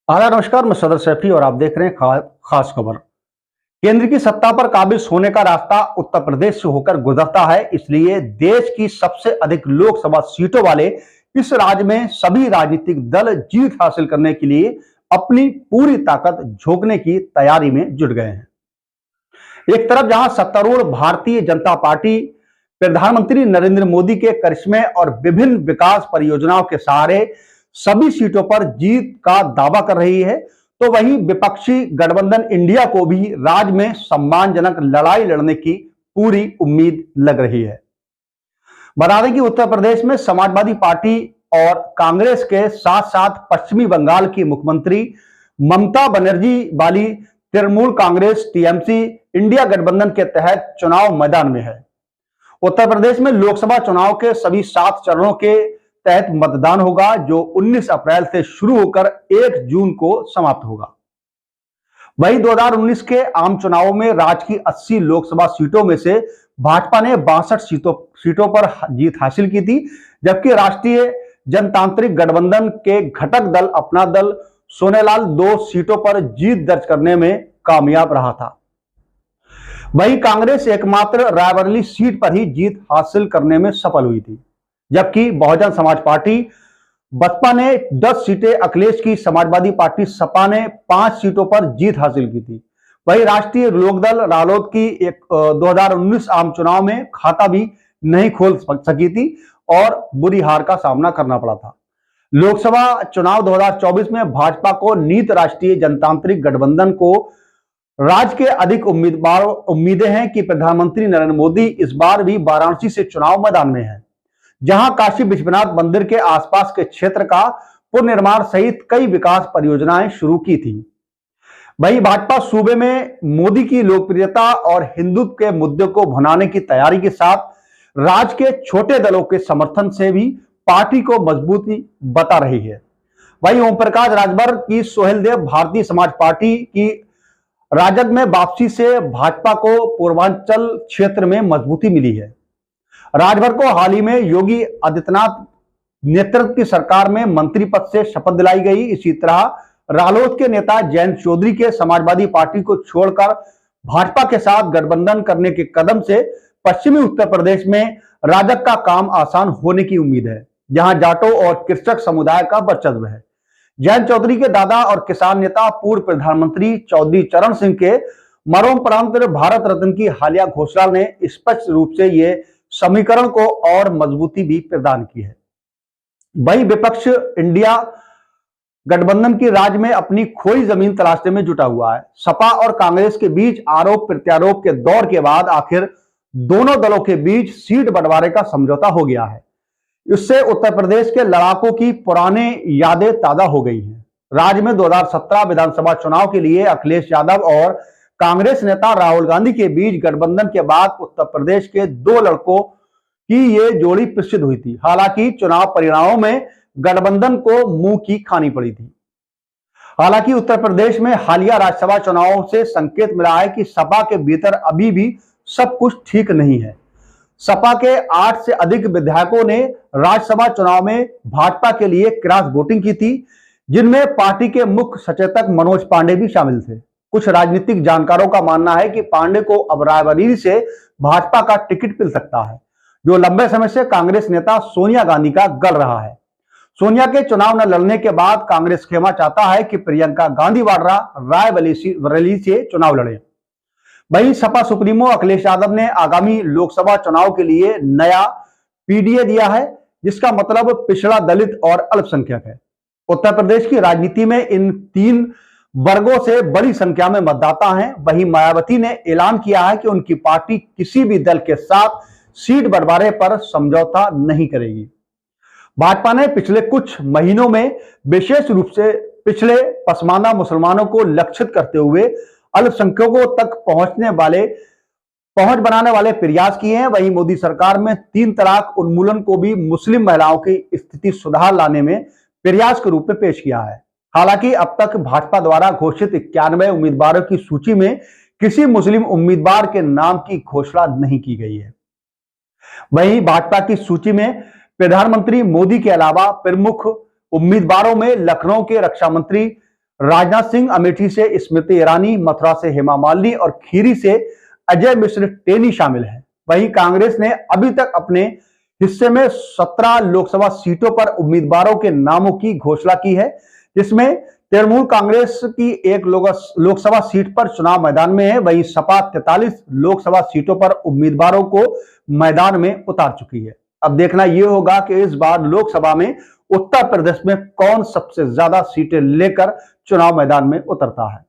नमस्कार। मैं सदर सैफी और आप देख रहे हैं खास खबर। केंद्र की सत्ता पर काबिज होने का रास्ता उत्तर प्रदेश से होकर गुजरता है, इसलिए देश की सबसे अधिक लोकसभा सीटों वाले इस राज्य में सभी राजनीतिक दल जीत हासिल करने के लिए अपनी पूरी ताकत झोंकने की तैयारी में जुट गए हैं। एक तरफ जहां सत्तारूढ़ भारतीय जनता पार्टी प्रधानमंत्री नरेंद्र मोदी के करिश्मे और विभिन्न विकास परियोजनाओं के सहारे सभी सीटों पर जीत का दावा कर रही है, तो वहीं विपक्षी गठबंधन इंडिया को भी राज्य में सम्मानजनक लड़ाई लड़ने की पूरी उम्मीद लग रही है। बता दें कि उत्तर प्रदेश में समाजवादी पार्टी और कांग्रेस के साथ साथ पश्चिमी बंगाल की मुख्यमंत्री ममता बनर्जी वाली तृणमूल कांग्रेस टीएमसी इंडिया गठबंधन के तहत चुनाव मैदान में है। उत्तर प्रदेश में लोकसभा चुनाव के सभी 7 चरणों के तहत मतदान होगा, जो 19 अप्रैल से शुरू होकर 1 जून को समाप्त होगा। वहीं 2019 के आम चुनावों में राज्य की 80 लोकसभा सीटों में से भाजपा ने 62 सीटों पर जीत हासिल की थी, जबकि राष्ट्रीय जनतांत्रिक गठबंधन के घटक दल अपना दल सोनेलाल 2 सीटों पर जीत दर्ज करने में कामयाब रहा था। वहीं कांग्रेस एकमात्र रायबरेली सीट पर ही जीत हासिल करने में सफल हुई थी, जबकि बहुजन समाज पार्टी बसपा ने 10 सीटें, अखिलेश की समाजवादी पार्टी सपा ने 5 सीटों पर जीत हासिल की थी। वहीं राष्ट्रीय लोकदल रालोद की 2019 आम चुनाव में खाता भी नहीं खोल सकी थी और बुरी हार का सामना करना पड़ा था। लोकसभा चुनाव 2024 में भाजपा को नीत राष्ट्रीय जनतांत्रिक गठबंधन को राज्य के अधिक उम्मीदें हैं कि प्रधानमंत्री नरेंद्र मोदी इस बार भी वाराणसी से चुनाव मैदान में हैं, जहां काशी विश्वनाथ मंदिर के आसपास के क्षेत्र का पुनर्निर्माण सहित कई विकास परियोजनाएं शुरू की थी। वहीं भाजपा सूबे में मोदी की लोकप्रियता और हिंदुत्व के मुद्दे को भुनाने की तैयारी के साथ राज्य के छोटे दलों के समर्थन से भी पार्टी को मजबूती बता रही है। वहीं ओम प्रकाश राजभर की सोहेलदेव भारतीय समाज पार्टी की राजग में वापसी से भाजपा को पूर्वांचल क्षेत्र में मजबूती मिली है। राजभर को हाल ही में योगी आदित्यनाथ नेतृत्व की सरकार में मंत्री पद से शपथ दिलाई गई। इसी तरह रालोद के नेता जयंत चौधरी के समाजवादी पार्टी को छोड़कर भाजपा के साथ गठबंधन करने के कदम से पश्चिमी उत्तर प्रदेश में राजग का काम आसान होने की उम्मीद है, जहां जाटों और कृषक समुदाय का वर्चस्व है। जयंत चौधरी के दादा और किसान नेता पूर्व प्रधानमंत्री चौधरी चरण सिंह के मरणोपरांत भारत रत्न की हालिया घोषणा ने स्पष्ट रूप से ये समीकरण को और मजबूती भी प्रदान की है। वही विपक्ष इंडिया गठबंधन की राज्य में अपनी खोई जमीन तलाशने में जुटा हुआ है। सपा और कांग्रेस के बीच आरोप प्रत्यारोप के दौर के बाद आखिर दोनों दलों के बीच सीट बंटवारे का समझौता हो गया है। इससे उत्तर प्रदेश के लड़ाकों की पुरानी यादें ताजा हो गई हैं। राज्य में 2017 विधानसभा चुनाव के लिए अखिलेश यादव और कांग्रेस नेता राहुल गांधी के बीच गठबंधन के बाद उत्तर प्रदेश के 2 लड़कों की ये जोड़ी प्रसिद्ध हुई थी। हालांकि चुनाव परिणामों में गठबंधन को मुंह की खानी पड़ी थी। हालांकि उत्तर प्रदेश में हालिया राज्यसभा चुनावों से संकेत मिला है कि सपा के भीतर अभी भी सब कुछ ठीक नहीं है। सपा के 8 से अधिक विधायकों ने राज्यसभा चुनाव में भाजपा के लिए क्रॉस वोटिंग की थी, जिनमें पार्टी के मुख्य सचेतक मनोज पांडे भी शामिल थे। कुछ राजनीतिक जानकारों का मानना है कि पांडे को अब रायबरेली से भाजपा का टिकट मिल सकता है, जो लंबे समय से कांग्रेस नेता सोनिया गांधी का गल रहा है। सोनिया के चुनाव न लड़ने के बाद कांग्रेस खेमा चाहता है कि प्रियंका गांधी वाड्रा रायबरेली से चुनाव लड़े। वहीं सपा सुप्रीमो अखिलेश यादव ने आगामी लोकसभा चुनाव के लिए नया पीडीए दिया है, जिसका मतलब पिछड़ा, दलित और अल्पसंख्यक है। उत्तर प्रदेश की राजनीति में इन 3 वर्गों से बड़ी संख्या में मतदाता हैं। वहीं मायावती ने ऐलान किया है कि उनकी पार्टी किसी भी दल के साथ सीट बंटवारे पर समझौता नहीं करेगी। भाजपा ने पिछले कुछ महीनों में विशेष रूप से पिछड़े पसमानदा मुसलमानों को लक्षित करते हुए अल्पसंख्यकों तक पहुंच बनाने वाले प्रयास किए हैं। वहीं मोदी सरकार में 3 तलाक उन्मूलन को भी मुस्लिम महिलाओं की स्थिति सुधार लाने में प्रयास के रूप में पेश किया है। हालांकि अब तक भाजपा द्वारा घोषित 91 उम्मीदवारों की सूची में किसी मुस्लिम उम्मीदवार के नाम की घोषणा नहीं की गई है। वहीं भाजपा की सूची में प्रधानमंत्री मोदी के अलावा प्रमुख उम्मीदवारों में लखनऊ के रक्षा मंत्री राजनाथ सिंह अमेठी से स्मृति ईरानी, मथुरा से हेमा मालिनी और खीरी से अजय मिश्र टेनी शामिल हैं। वहीं कांग्रेस ने अभी तक अपने हिस्से में 17 लोकसभा सीटों पर उम्मीदवारों के नामों की घोषणा की है, जिसमें तृणमूल कांग्रेस की एक लोकसभा सीट पर चुनाव मैदान में है। वहीं सपा 43 लोकसभा सीटों पर उम्मीदवारों को मैदान में उतार चुकी है। अब देखना यह होगा कि इस बार लोकसभा में उत्तर प्रदेश में कौन सबसे ज्यादा सीटें लेकर चुनाव मैदान में उतरता है।